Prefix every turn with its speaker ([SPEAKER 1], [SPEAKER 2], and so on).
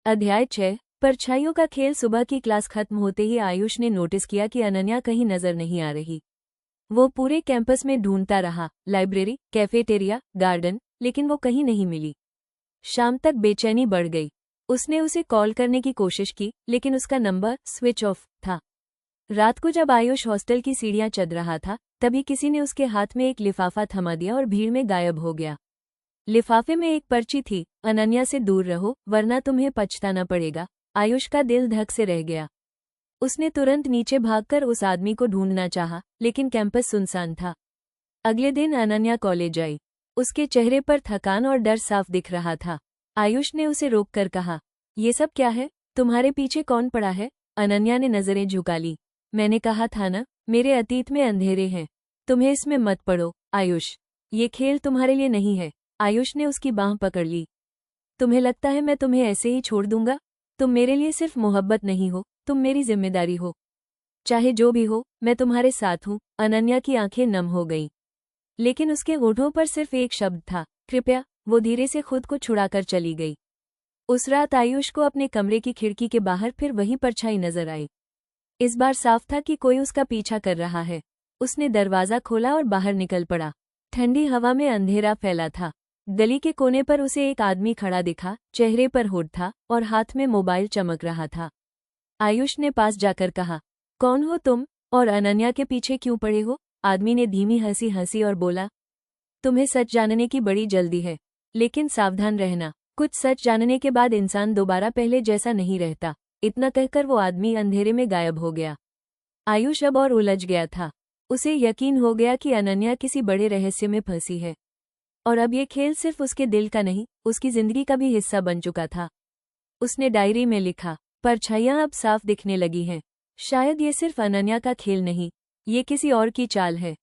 [SPEAKER 1] अध्याय 6। परछाइयों का खेल। सुबह की क्लास खत्म होते ही आयुष ने नोटिस किया कि अनन्या कहीं नजर नहीं आ रही। वो पूरे कैंपस में ढूंढता रहा, लाइब्रेरी, कैफेटेरिया, गार्डन, लेकिन वो कहीं नहीं मिली। शाम तक बेचैनी बढ़ गई। उसने उसे कॉल करने की कोशिश की, लेकिन उसका नंबर स्विच ऑफ था। रात को जब आयुष हॉस्टल की सीढ़ियां चढ़ रहा था, तभी किसी ने उसके हाथ में एक लिफाफा थमा दिया और भीड़ में गायब हो गया। लिफाफे में एक पर्ची थी, अनन्या से दूर रहो वरना तुम्हें पछताना पड़ेगा। आयुष का दिल धक से रह गया। उसने तुरंत नीचे भागकर उस आदमी को ढूंढना चाहा, लेकिन कैंपस सुनसान था। अगले दिन अनन्या कॉलेज आई। उसके चेहरे पर थकान और डर साफ दिख रहा था। आयुष ने उसे रोककर कहा, ये सब क्या है? तुम्हारे पीछे कौन पड़ा है? अनन्या ने नजरें झुका ली। मैंने कहा था ना, मेरे अतीत में अंधेरे हैं। तुम्हें इसमें मत पड़ो आयुष, ये खेल तुम्हारे लिए नहीं है। आयुष ने उसकी बांह पकड़ ली। तुम्हें लगता है मैं तुम्हें ऐसे ही छोड़ दूंगा? तुम मेरे लिए सिर्फ मोहब्बत नहीं हो, तुम मेरी जिम्मेदारी हो। चाहे जो भी हो, मैं तुम्हारे साथ हूं। अनन्या की आंखें नम हो गईं। लेकिन उसके होठों पर सिर्फ एक शब्द था, कृपया। वो धीरे से खुद को छुड़ाकर चली गई। उस रात आयुष को अपने कमरे की खिड़की के बाहर फिर वही परछाई नजर आई। इस बार साफ था कि कोई उसका पीछा कर रहा है। उसने दरवाजा खोला और बाहर निकल पड़ा। ठंडी हवा में अंधेरा फैला था। गली के कोने पर उसे एक आदमी खड़ा दिखा, चेहरे पर हुड था और हाथ में मोबाइल चमक रहा था। आयुष ने पास जाकर कहा, कौन हो तुम और अनन्या के पीछे क्यों पड़े हो? आदमी ने धीमी हंसी हंसी और बोला, तुम्हें सच जानने की बड़ी जल्दी है, लेकिन सावधान रहना। कुछ सच जानने के बाद इंसान दोबारा पहले जैसा नहीं रहता। इतना कहकर वो आदमी अंधेरे में गायब हो गया। आयुष अब और उलझ गया था। उसे यकीन हो गया कि अनन्या किसी बड़े रहस्य में फंसी है, और अब ये खेल सिर्फ उसके दिल का नहीं, उसकी जिंदगी का भी हिस्सा बन चुका था। उसने डायरी में लिखा, परछाइयां अब साफ दिखने लगी हैं। शायद ये सिर्फ अनन्या का खेल नहीं, ये किसी और की चाल है।